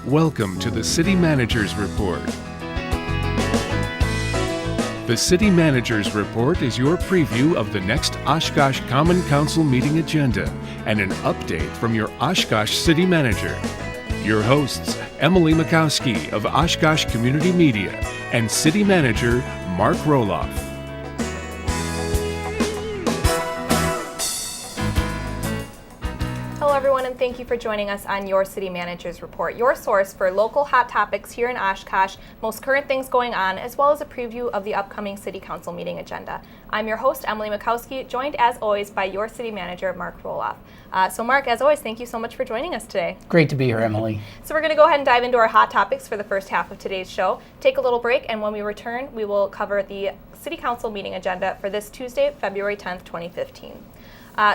Welcome to the City Manager's Report. The City Manager's Report is your preview of the next Oshkosh Common Council meeting agenda and an update from your Oshkosh City Manager. Your hosts, Emily Mikowski of Oshkosh Community Media and City Manager Mark Roloff. Hello everyone, and thank you for joining us on your City Manager's Report, your source for local hot topics here in Oshkosh, most current things going on, as well as a preview of the upcoming City Council meeting agenda. I'm your host, Emily Mikowski, joined as always by your City Manager, Mark Roloff. So Mark, as always, thank you so much for joining us today. Great to be here, Emily. So we're going to go ahead and dive into our hot topics for the first half of today's show, take a little break, and when we return, we will cover the City Council meeting agenda for this Tuesday, February 10th, 2015.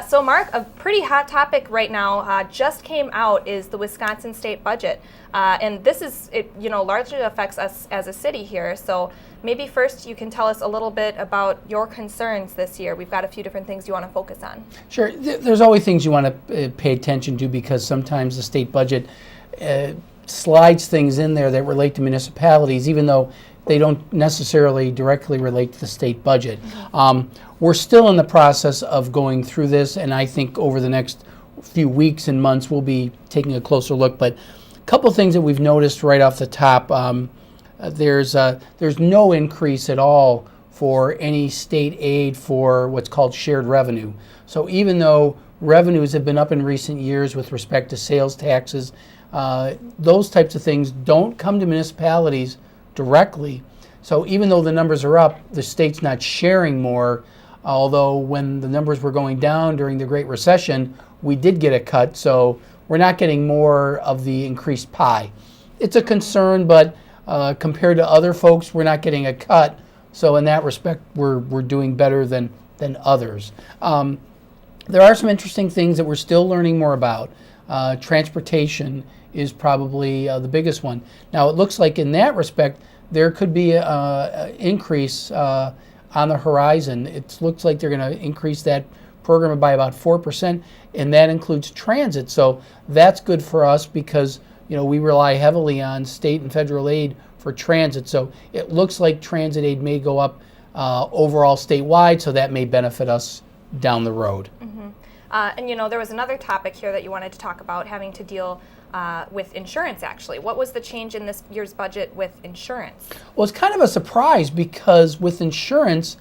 So Mark, a pretty hot topic right now just came out is the Wisconsin state budget. And this is, largely affects us as a city here. So maybe first you can tell us a little bit about your concerns this year. We've got a few different things you want to focus on. Sure. There's always things you want to pay attention to because sometimes the state budget slides things in there that relate to municipalities, even though they don't necessarily directly relate to the state budget. We're still in the process of going through this, and I think over the next few weeks and months we'll be taking a closer look. But a couple of things that we've noticed right off the top, there's no increase at all for any state aid for what's called shared revenue. So even though revenues have been up in recent years with respect to sales taxes, those types of things don't come to municipalities directly. So even though the numbers are up, the state's not sharing more, although when the numbers were going down during the Great Recession, we did get a cut, so we're not getting more of the increased pie. It's a concern, but compared to other folks, we're not getting a cut, so in that respect, we're doing better than others. There are some interesting things that we're still learning more about. Transportation is probably the biggest one. Now, it looks like in that respect, there could be an increase on the horizon. It looks like they're going to increase that program by about 4%, and that includes transit. So that's good for us because we rely heavily on state and federal aid for transit. So it looks like transit aid may go up overall statewide, so that may benefit us down the road. Mm-hmm. And there was another topic here that you wanted to talk about having to deal with insurance, actually. What was the change in this year's budget with insurance? Well, it's kind of a surprise because with insurance,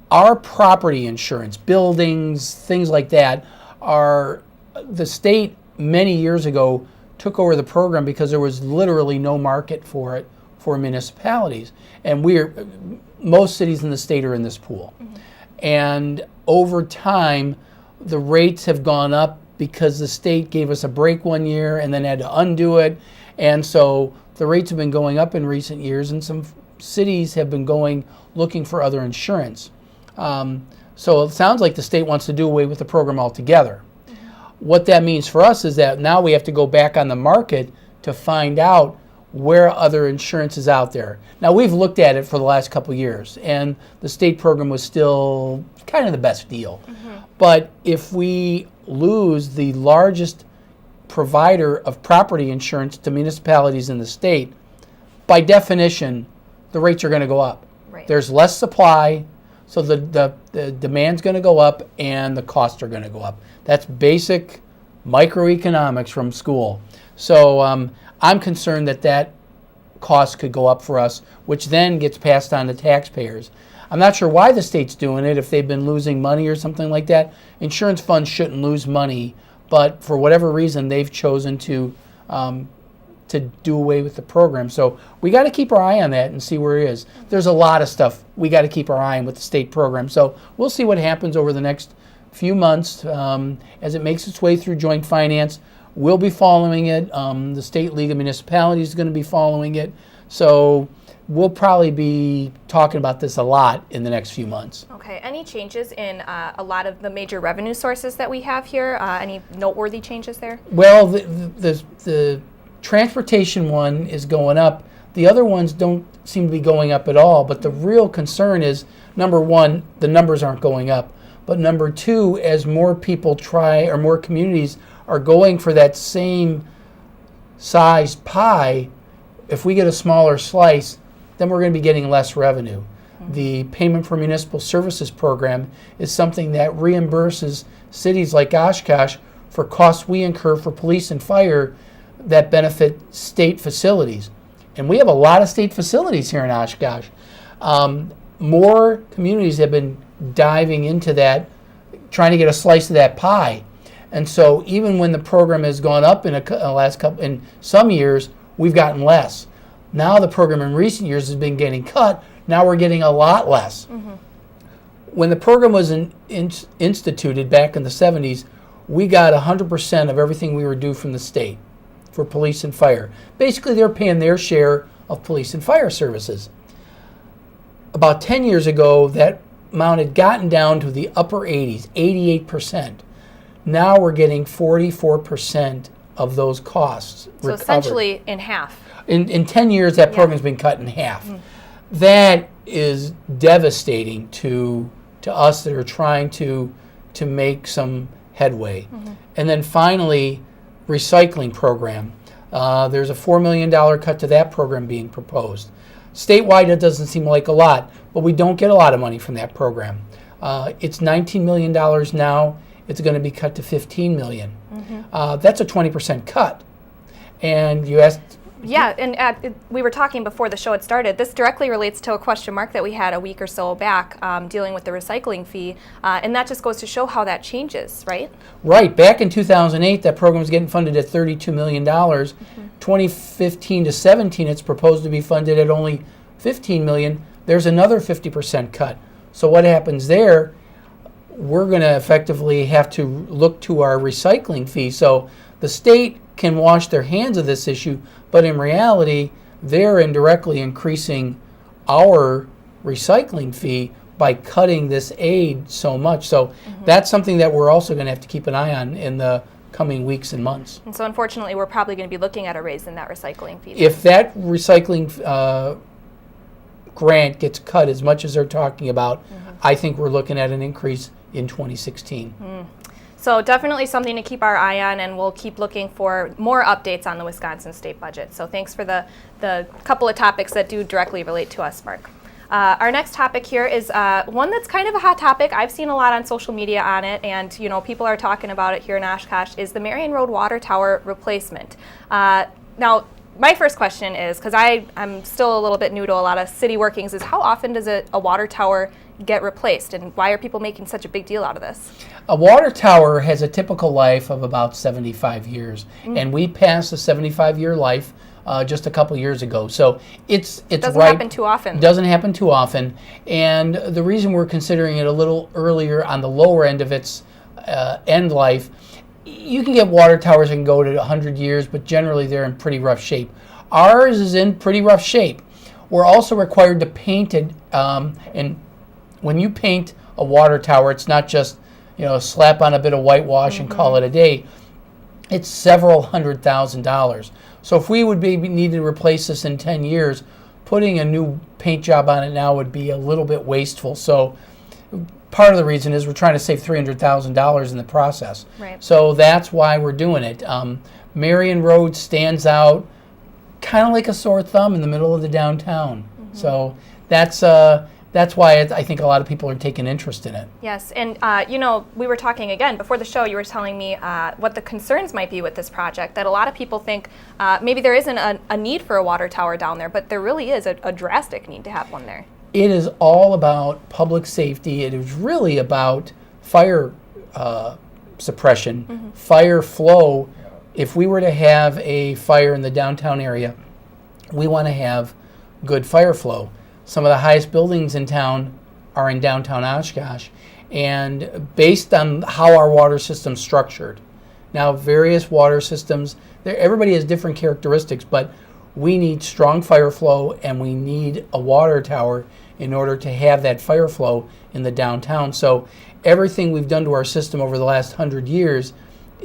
our property insurance, buildings, things like that, the state many years ago took over the program because there was literally no market for it for municipalities. And most cities in the state are in this pool. Mm-hmm. And over time, the rates have gone up because the state gave us a break one year and then had to undo it. And so the rates have been going up in recent years, and some cities have been looking for other insurance. So it sounds like the state wants to do away with the program altogether. Mm-hmm. What that means for us is that now we have to go back on the market to find out where other insurance is out there. Now, we've looked at it for the last couple of years, and the state program was still kind of the best deal. Mm-hmm. But if we lose the largest provider of property insurance to municipalities in the state, by definition, the rates are going to go up. Right. There's less supply, so the demand's going to go up and the costs are going to go up. That's basic microeconomics from school. So I'm concerned that cost could go up for us, which then gets passed on to taxpayers. I'm not sure why the state's doing it, if they've been losing money or something like that. Insurance funds shouldn't lose money, but for whatever reason, they've chosen to do away with the program. So we got to keep our eye on that and see where it is. There's a lot of stuff we got to keep our eye on with the state program. So we'll see what happens over the next few months as it makes its way through joint finance. We'll be following it. The State League of Municipalities is going to be following it. So we'll probably be talking about this a lot in the next few months. Okay. Any changes in a lot of the major revenue sources that we have here? Any noteworthy changes there? Well, the transportation one is going up. The other ones don't seem to be going up at all. But the real concern is, number one, the numbers aren't going up. But number two, as more people more communities are going for that same sized pie, if we get a smaller slice, then we're going to be getting less revenue. The Payment for Municipal Services program is something that reimburses cities like Oshkosh for costs we incur for police and fire that benefit state facilities. And we have a lot of state facilities here in Oshkosh. More communities have been diving into that, trying to get a slice of that pie. And so even when the program has gone up in some years, we've gotten less. Now the program in recent years has been getting cut. Now we're getting a lot less. When the program was instituted back in the 70s, we got 100% of everything we were due from the state for police and fire. Basically, they're paying their share of police and fire services. About 10 years ago, that amount had gotten down to the upper 80s, 88%. Now we're getting 44% of those costs recovered. So essentially in half. In 10 years, that program's been cut in half. That is devastating to us that are trying to make some headway. And then finally, recycling program. There's a $4 million cut to that program being proposed. Statewide, it doesn't seem like a lot, but we don't get a lot of money from that program. It's $19 million now. It's going to be cut to $15 million. That's a 20% cut. And you asked... Yeah, and we were talking before the show had started. This directly relates to a question mark that we had a week or so back dealing with the recycling fee, and that just goes to show how that changes, right? Right. Back in 2008, that program was getting funded at $32 million. 2015 to 17, it's proposed to be funded at only $15 million. There's another 50% cut. So what happens there? We're going to effectively have to look to our recycling fee. So the state can wash their hands of this issue, but in reality, they're indirectly increasing our recycling fee by cutting this aid so much. So that's something that we're also going to have to keep an eye on in the coming weeks and months. And so unfortunately, we're probably going to be looking at a raise in that recycling fee. If that recycling grant gets cut as much as they're talking about, I think we're looking at an increase in 2016. So definitely something to keep our eye on, and we'll keep looking for more updates on the Wisconsin state budget. So thanks for the couple of topics that do directly relate to us, Mark. Our next topic here is one that's kind of a hot topic. I've seen a lot on social media on it, and people are talking about it here in Oshkosh, is the Marion Road water tower replacement. Now, my first question is, because I'm still a little bit new to a lot of city workings, is how often does a water tower get replaced, and why are people making such a big deal out of this? A water tower has a typical life of about 75 years, and we passed the 75-year life just a couple years ago. So it doesn't happen too often. Doesn't happen too often, and the reason we're considering it a little earlier on the lower end of its end life, you can get water towers that can go to 100 years, but generally they're in pretty rough shape. Ours is in pretty rough shape. We're also required to paint it, and when you paint a water tower, it's not just slap on a bit of whitewash and call it a day. It's several $100,000. So if we would be needing to replace this in 10 years, putting a new paint job on it now would be a little bit wasteful. So part of the reason is we're trying to save $300,000 in the process. Right. So that's why we're doing it. Marion Road stands out kind of like a sore thumb in the middle of the downtown. So that's why I think a lot of people are taking interest in it. Yes, and we were talking again before the show. You were telling me what the concerns might be with this project. That a lot of people think maybe there isn't a need for a water tower down there, but there really is a drastic need to have one there. It is all about public safety. It is really about fire suppression, fire flow. If we were to have a fire in the downtown area, we want to have good fire flow. Some of the highest buildings in town are in downtown Oshkosh, and based on how our water system's structured. Now, various water systems, everybody has different characteristics, but we need strong fire flow, and we need a water tower in order to have that fire flow in the downtown. So everything we've done to our system over the last 100 years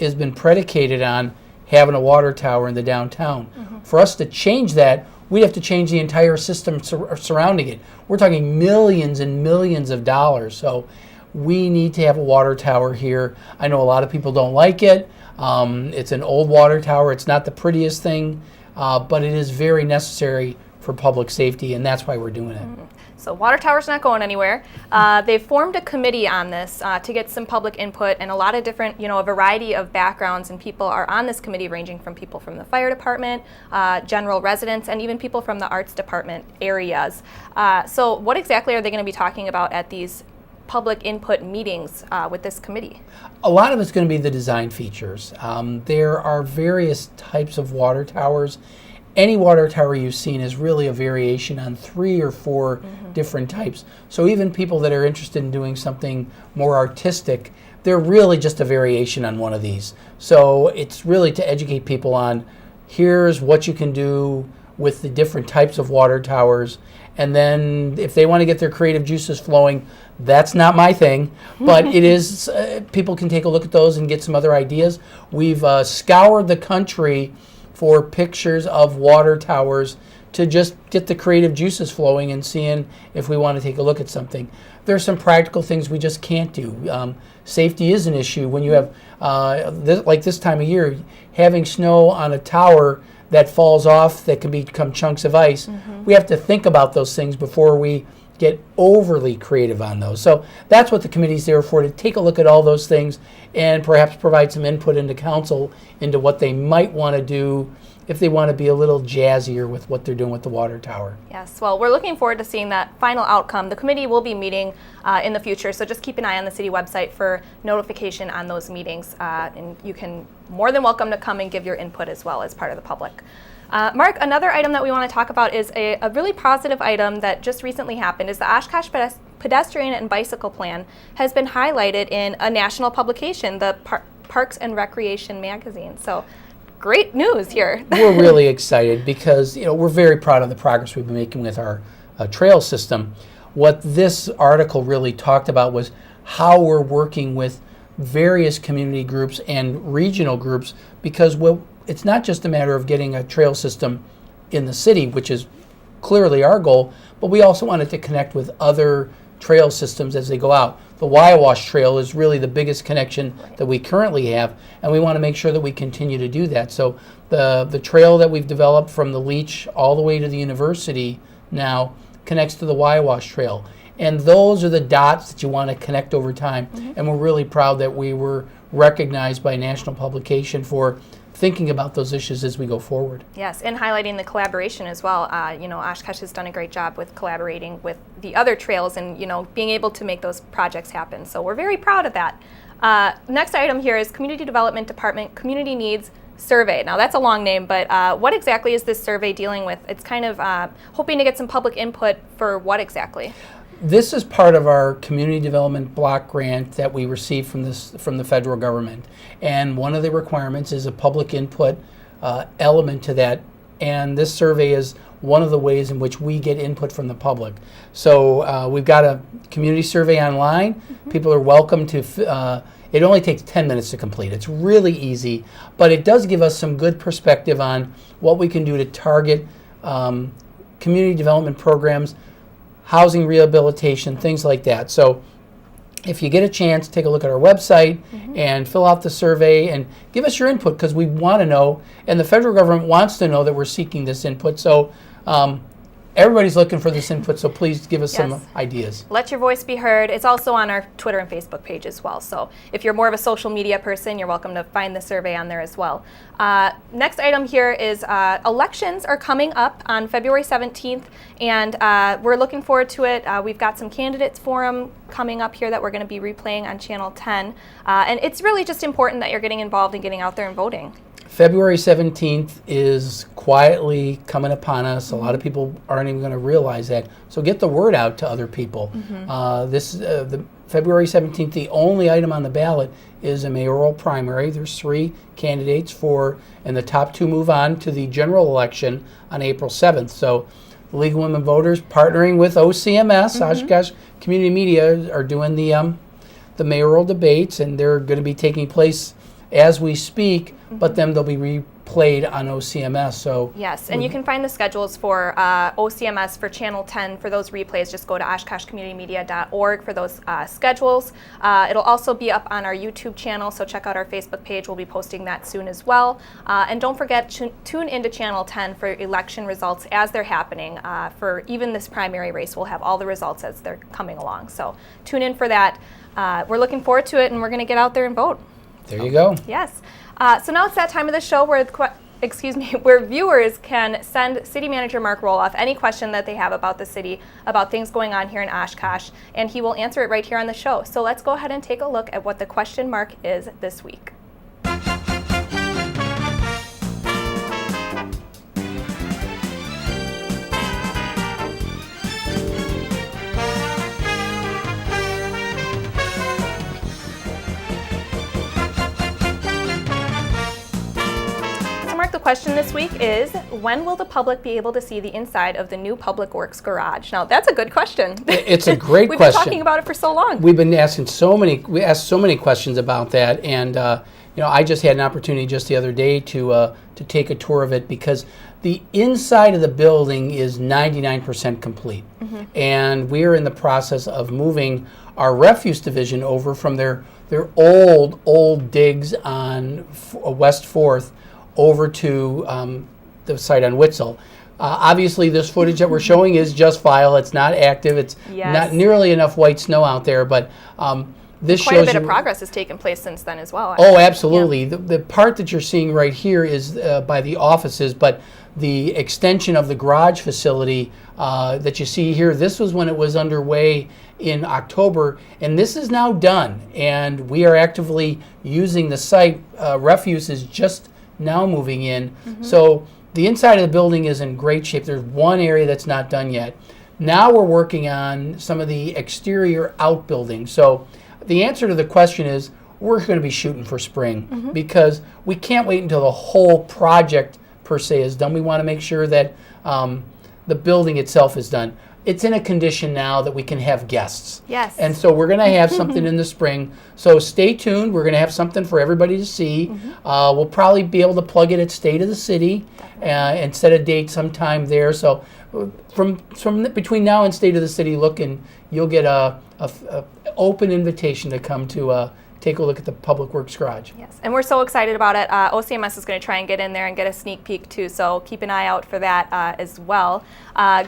has been predicated on having a water tower in the downtown. For us to change that, we'd have to change the entire system surrounding it. We're talking millions and millions of dollars. So we need to have a water tower here. I know a lot of people don't like it. It's an old water tower. It's not the prettiest thing, but it is very necessary for public safety, and that's why we're doing it. So water tower's not going anywhere. They've formed a committee on this to get some public input, and a lot of different, a variety of backgrounds and people are on this committee, ranging from people from the fire department, general residents, and even people from the arts department areas. So what exactly are they going to be talking about at these public input meetings with this committee? A lot of it's going to be the design features. There are various types of water towers. Any water tower you've seen is really a variation on 3 or 4 different types. So even people that are interested in doing something more artistic, they're really just a variation on one of these. So it's really to educate people on, here's what you can do with the different types of water towers. And then if they want to get their creative juices flowing, that's not my thing, but it is, people can take a look at those and get some other ideas. We've scoured the country for pictures of water towers to just get the creative juices flowing and seeing if we want to take a look at something. There's some practical things we just can't do. Safety is an issue when you have, like this time of year, having snow on a tower that falls off that can become chunks of ice. We have to think about those things before we get overly creative on those. So that's what the committee's there for, to take a look at all those things and perhaps provide some input into council into what they might want to do if they want to be a little jazzier with what they're doing with the water tower. Yes, well, we're looking forward to seeing that final outcome. The committee will be meeting in the future, so just keep an eye on the city website for notification on those meetings, and you can more than welcome to come and give your input as well as part of the public. Mark, another item that we want to talk about is a really positive item that just recently happened. Is the Oshkosh Pedestrian and Bicycle Plan has been highlighted in a national publication, the Parks and Recreation magazine. So great news here. We're really excited because we're very proud of the progress we've been making with our trail system. What this article really talked about was how we're working with various community groups and regional groups, because it's not just a matter of getting a trail system in the city, which is clearly our goal, but we also wanted to connect with other trail systems as they go out. The Wyowash Trail is really the biggest connection that we currently have, and we want to make sure that we continue to do that. So the trail that we've developed from the Leach all the way to the university now connects to the Wyowash Trail. And those are the dots that you want to connect over time. And we're really proud that we were recognized by a national publication for thinking about those issues as we go forward. Yes, and highlighting the collaboration as well. Oshkosh has done a great job with collaborating with the other trails and, being able to make those projects happen. So we're very proud of that. Next item here is Community Development Department Community Needs Survey. Now that's a long name, but what exactly is this survey dealing with? It's kind of hoping to get some public input for what exactly? This is part of our community development block grant that we received from the federal government, and one of the requirements is a public input element to that, and this survey is one of the ways in which we get input from the public. So we've got a community survey online. People are welcome to it only takes 10 minutes to complete. It's really easy, but it does give us some good perspective on what we can do to target community development programs, housing rehabilitation, things like that. So if you get a chance, take a look at our website and fill out the survey and give us your input, because we want to know, and the federal government wants to know that we're seeking this input. So everybody's looking for this input, so please give us some ideas. Let your voice be heard. It's also on our Twitter and Facebook page as well. So if you're more of a social media person, you're welcome to find the survey on there as well. Next item here is elections are coming up on February 17th, and we're looking forward to it. We've got some candidates forum coming up here that we're going to be replaying on Channel 10. And it's really just important that you're getting involved and getting out there and voting. February 17th is quietly coming upon us. A lot of people aren't even going to realize that. So get the word out to other people. The February 17th, the only item on the ballot is a mayoral primary. There's 3 candidates and the top 2 move on to the general election on April 7th. So the League of Women Voters, partnering with OCMS, Oshkosh Community Media, are doing the mayoral debates, and they're going to be taking place as we speak, but then they'll be played on OCMS. So yes, and you can find the schedules for OCMS for Channel 10 for those replays. Just go to oshkoshcommunitymedia.org for those schedules. It'll also be up on our YouTube channel, so check out our Facebook page. We'll be posting that soon as well. And don't forget to tune into Channel 10 for election results as they're happening. For even this primary race, we'll have all the results as they're coming along. So tune in for that. We're looking forward to it, and we're going to get out there and vote. There you go. Yes. So now it's that time of the show where where viewers can send City Manager Mark Roloff any question that they have about the city, about things going on here in Oshkosh, and he will answer it right here on the show. So let's go ahead and take a look at what the question mark is this week. The question this week is, when will the public be able to see the inside of the new Public Works garage? Now, that's a good question. It's a great We've question. been talking about it for so long. We've been asking we asked so many questions about that, and I just had an opportunity just the other day to take a tour of it, because the inside of the building is 99% complete, and we are in the process of moving our refuse division over from their old digs on West 4th over to the site on Witzel. Obviously, this footage that we're showing is just file. It's not active. It's not nearly enough white snow out there, but this Quite shows a bit you of progress has taken place since then as well. Oh, absolutely. Yeah. The part that you're seeing right here is by the offices, but the extension of the garage facility that you see here, this was when it was underway in October, and this is now done, and we are actively using the site. Refuse is just now moving in. So the inside of the building is in great shape. There's one area that's not done yet. Now we're working on some of the exterior outbuildings. So the answer to the question is, we're going to be shooting for spring, because we can't wait until the whole project per se is done. We want to make sure that the building itself is done. It's in a condition now that we can have guests. Yes. And so we're going to have something in the spring. So stay tuned. We're going to have something for everybody to see. We'll probably be able to plug it at State of the City and set a date sometime there. So from between now and State of the City, look, and you'll get a open invitation to come to take a look at the Public Works Garage. Yes, and we're so excited about it. OCMS is going to try and get in there and get a sneak peek too, so keep an eye out for that as well.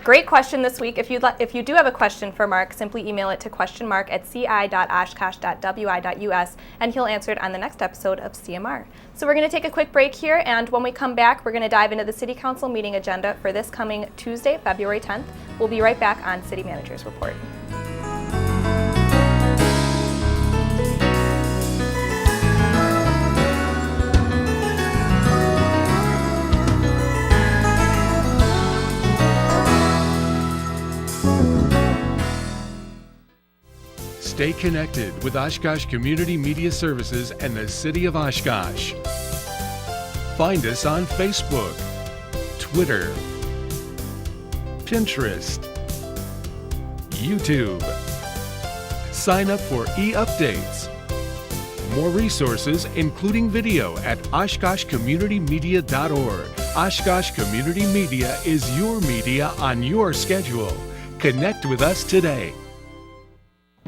Great question this week. If you do have a question for Mark, simply email it to questionmark@ci.oshkosh.wi.us, and he'll answer it on the next episode of CMR. So we're going to take a quick break here, and when we come back, we're going to dive into the City Council meeting agenda for this coming Tuesday, February 10th. We'll be right back on City Manager's Report. Stay connected with Oshkosh Community Media Services and the City of Oshkosh. Find us on Facebook, Twitter, Pinterest, YouTube. Sign up for e-updates. More resources, including video, at oshkoshcommunitymedia.org. Oshkosh Community Media is your media on your schedule. Connect with us today.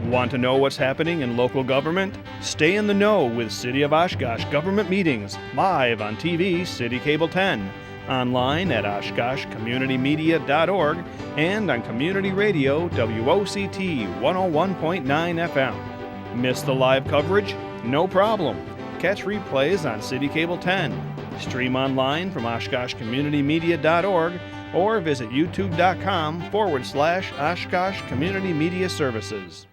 Want to know what's happening in local government? Stay in the know with City of Oshkosh government meetings, live on TV, City Cable 10, online at oshkoshcommunitymedia.org, and on Community Radio WOCT 101.9 FM. Miss the live coverage? No problem. Catch replays on City Cable 10. Stream online from oshkoshcommunitymedia.org or visit youtube.com/Oshkosh Community Media Services.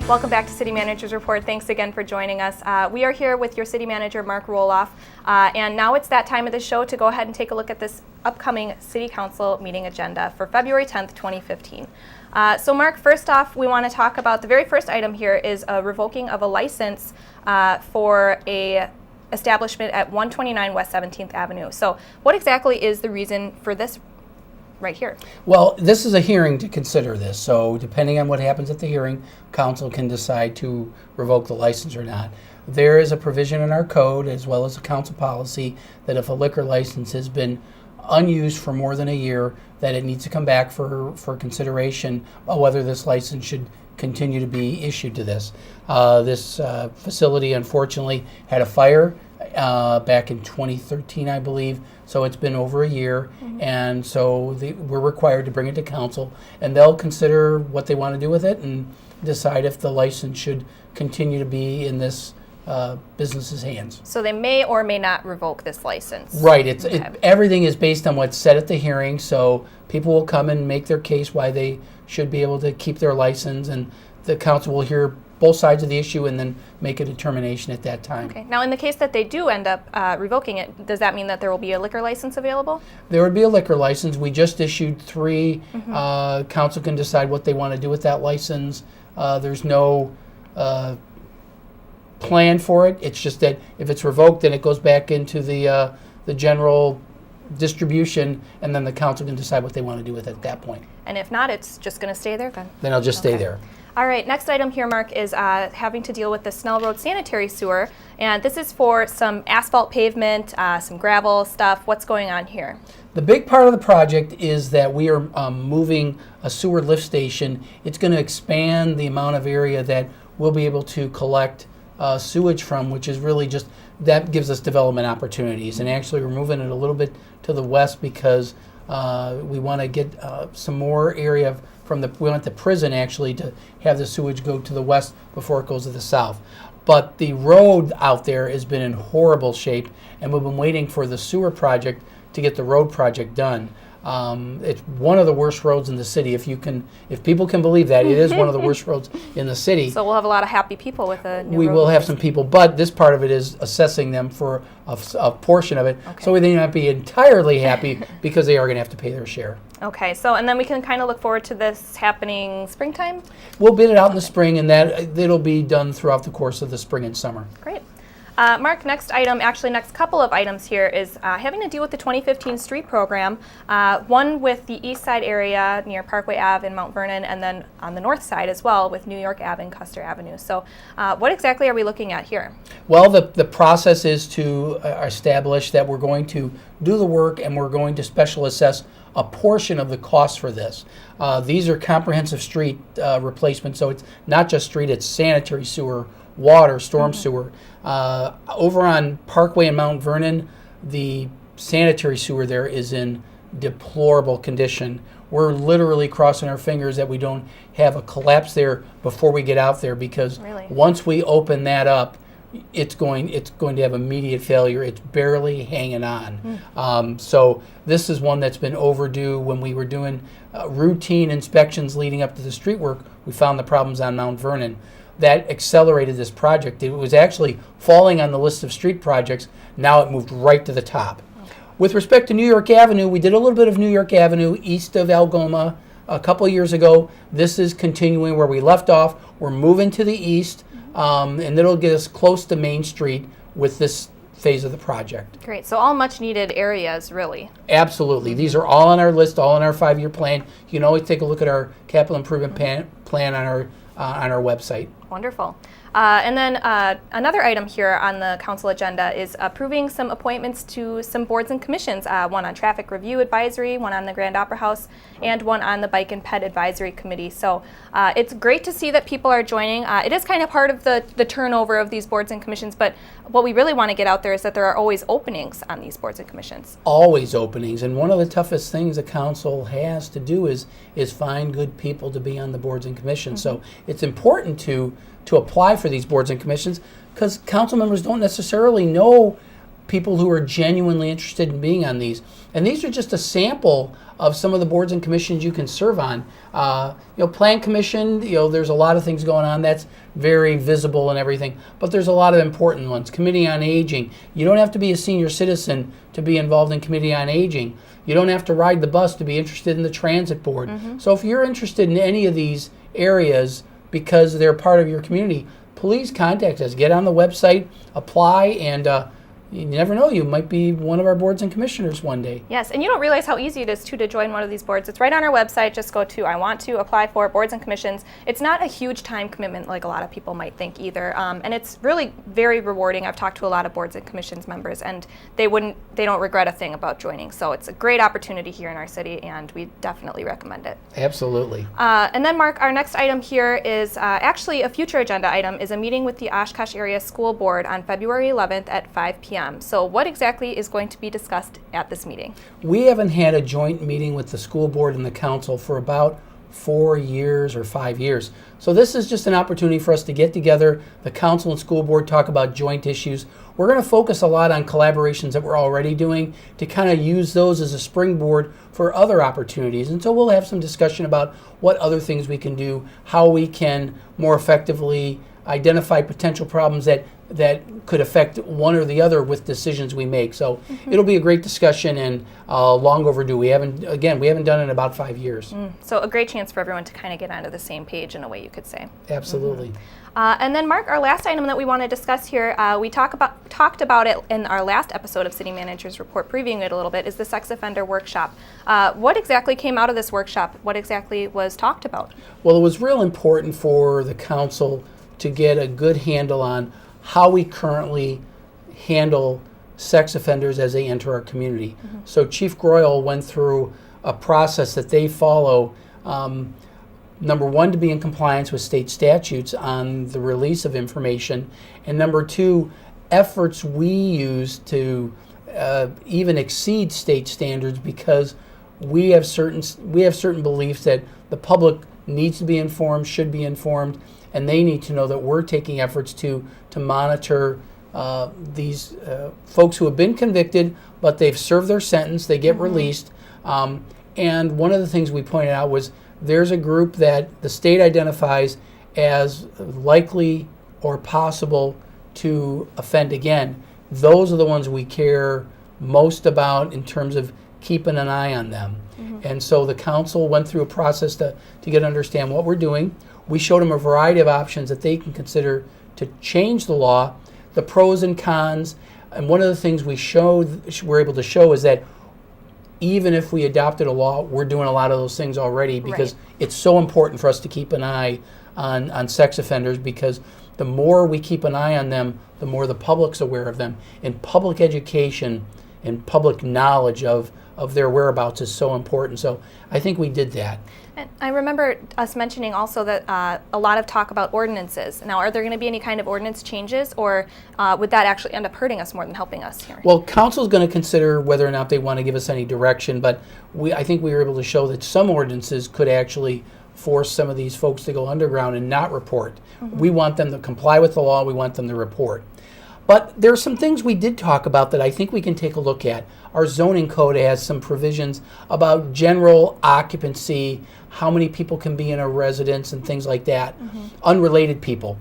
Welcome back to City Manager's Report. Thanks again for joining us. We are here with your City Manager, Mark Roloff, and now it's that time of the show to go ahead and take a look at this upcoming City Council meeting agenda for February 10th, 2015. So Mark, first off, we want to talk about the very first item here is a revoking of a license for a establishment at 129 West 17th Avenue. So what exactly is the reason for this right here? Well, this is a hearing to consider this, so depending on what happens at the hearing, council can decide to revoke the license or not. There is a provision in our code, as well as a council policy, that if a liquor license has been unused for more than a year, that it needs to come back for consideration of whether this license should continue to be issued to this. This facility, unfortunately, had a fire back in 2013, I believe, so it's been over a year, and so we're required to bring it to council, and they'll consider what they want to do with it and decide if the license should continue to be in this business's hands. So they may or may not revoke this license. Right. Okay. Everything is based on what's said at the hearing, so people will come and make their case why they should be able to keep their license, and the council will hear both sides of the issue and then make a determination at that time. Okay. Now, in the case that they do end up revoking it, does that mean that there will be a liquor license available? There would be a liquor license. We just issued 3. Council can decide what they want to do with that license. There's no plan for it. It's just that if it's revoked, then it goes back into the general distribution, and then the council can decide what they want to do with it at that point. And if not, it's just going to stay there then? Then I'll just stay Okay. there. All right, next item here, Mark, is having to deal with the Snell Road sanitary sewer. And this is for some asphalt pavement, some gravel stuff. What's going on here? The big part of the project is that we are moving a sewer lift station. It's going to expand the amount of area that we'll be able to collect sewage from, which is really just, that gives us development opportunities. And actually we're moving it a little bit to the west because we want to get some more area we want the prison actually to have the sewage go to the west before it goes to the south. But the road out there has been in horrible shape, and we've been waiting for the sewer project to get the road project done. It's one of the worst roads in the city. If people can believe that, it is one of the worst roads in the city. So we'll have a lot of happy people with a new We road. will have some people, but this part of it is assessing them for a portion of it. Okay. So we may not be entirely happy because they are going to have to pay their share. Okay, so and then we can kind of look forward to this happening springtime? We'll bid it out in the spring, and it'll be done throughout the course of the spring and summer. Great. Mark, next couple of items here is having to deal with the 2015 street program, one with the east side area near Parkway Ave in Mount Vernon, and then on the north side as well with New York Ave and Custer Avenue. So what exactly are we looking at here? Well, the process is to establish that we're going to do the work and we're going to special assess a portion of the cost for this. These are comprehensive street replacements, so it's not just street, it's sanitary sewer, water, storm sewer. Over on Parkway and Mount Vernon, the sanitary sewer there is in deplorable condition. We're literally crossing our fingers that we don't have a collapse there before we get out there, because Really? once we open that up, it's going to have immediate failure. It's barely hanging on. So this is one that's been overdue. When we were doing routine inspections leading up to the street work, we found the problems on Mount Vernon. That accelerated this project. It was actually falling on the list of street projects. Now it moved right to the top. Okay. With respect to New York Avenue, we did a little bit of New York Avenue east of Algoma a couple years ago. This is continuing where we left off. We're moving to the east, and it'll get us close to Main Street with this phase of the project. Great. So all much needed areas, really. Absolutely. These are all on our list, all in our 5-year plan. You can always take a look at our capital improvement plan on our website. Wonderful. And then another item here on the council agenda is approving some appointments to some boards and commissions, one on Traffic Review Advisory, one on the Grand Opera House, and one on the Bike and Ped Advisory Committee. So it's great to see that people are joining. It is kind of part of the turnover of these boards and commissions, but what we really want to get out there is that there are always openings on these boards and commissions. Always openings, and one of the toughest things the council has to do is find good people to be on the boards and commissions. So it's important to apply for these boards and commissions, because council members don't necessarily know people who are genuinely interested in being on these. And these are just a sample of some of the boards and commissions you can serve on. Plan commission, there's a lot of things going on that's very visible and everything, but there's a lot of important ones. Committee on Aging, you don't have to be a senior citizen to be involved in Committee on Aging. You don't have to ride the bus to be interested in the transit board. So if you're interested in any of these areas because they're part of your community, please contact us. Get on the website, apply, and you never know, you might be one of our boards and commissioners one day. Yes, and you don't realize how easy it is to join one of these boards. It's right on our website. Just go to I want to apply for boards and commissions. It's not a huge time commitment like a lot of people might think either, and it's really very rewarding. I've talked to a lot of boards and commissions members, and they don't regret a thing about joining. So it's a great opportunity here in our city, and we definitely recommend it. Absolutely. And then, Mark, our next item here is actually a future agenda item, is a meeting with the Oshkosh Area School Board on February 11th at 5 p.m. So what exactly is going to be discussed at this meeting? We haven't had a joint meeting with the school board and the council for about 4 years or 5 years. So this is just an opportunity for us to get together, the council and school board, talk about joint issues. We're going to focus a lot on collaborations that we're already doing to kind of use those as a springboard for other opportunities. And so we'll have some discussion about what other things we can do, how we can more effectively identify potential problems that could affect one or the other with decisions we make. So it'll be a great discussion and long overdue. We haven't done it in about 5 years. So a great chance for everyone to kind of get onto the same page in a way, you could say. Absolutely. And then, Mark, our last item that we want to discuss here, we talked about it in our last episode of City Manager's Report, previewing it a little bit, is the sex offender workshop. What exactly came out of this workshop? What exactly was talked about? Well, it was real important for the council to get a good handle on how we currently handle sex offenders as they enter our community. So Chief Groyle went through a process that they follow. Number one, to be in compliance with state statutes on the release of information, and number two, efforts we use to even exceed state standards, because we have certain beliefs that the public needs to be informed, should be informed, and they need to know that we're taking efforts to monitor these folks who have been convicted, but they've served their sentence, they get released. And one of the things we pointed out was there's a group that the state identifies as likely or possible to offend again. Those are the ones we care most about in terms of keeping an eye on them. And so the council went through a process to get to understand what we're doing. We showed them a variety of options that they can consider to change the law, the pros and cons. And one of the things we're able to show is that even if we adopted a law, we're doing a lot of those things already, because it's so important for us to keep an eye on sex offenders, because the more we keep an eye on them, the more the public's aware of them. And public education and public knowledge of their whereabouts is so important. So I think we did that. And I remember us mentioning also that a lot of talk about ordinances. Now, are there going to be any kind of ordinance changes, or would that actually end up hurting us more than helping us here? Well, council is going to consider whether or not they want to give us any direction, but I think we were able to show that some ordinances could actually force some of these folks to go underground and not report. We want them to comply with the law. We want them to report. But there are some things we did talk about that I think we can take a look at. Our zoning code has some provisions about general occupancy, how many people can be in a residence and things like that, unrelated people.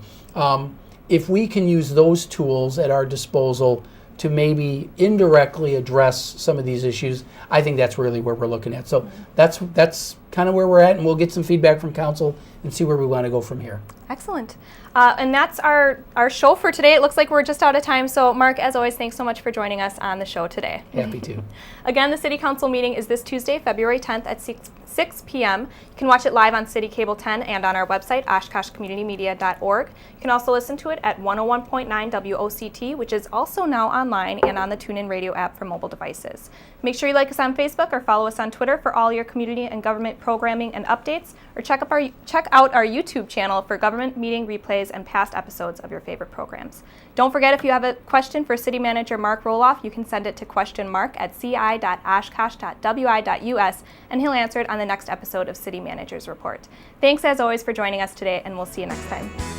If we can use those tools at our disposal to maybe indirectly address some of these issues, I think that's really where we're looking at. So that's kind of where we're at, and we'll get some feedback from council and see where we want to go from here. Excellent. And that's our show for today. It looks like we're just out of time. So, Mark, as always, thanks so much for joining us on the show today. Happy to. Again, the City Council meeting is this Tuesday, February 10th at 6 p.m. You can watch it live on City Cable 10 and on our website, oshkoshcommunitymedia.org. You can also listen to it at 101.9 WOCT, which is also now online and on the TuneIn Radio app for mobile devices. Make sure you like us on Facebook or follow us on Twitter for all your community and government programming and updates, or check out our YouTube channel for government meeting replays and past episodes of your favorite programs. Don't forget, if you have a question for City Manager Mark Roloff, you can send it to questionmark@ci.oshkosh.wi.us, and he'll answer it on the next episode of City Manager's Report. Thanks as always for joining us today, and we'll see you next time.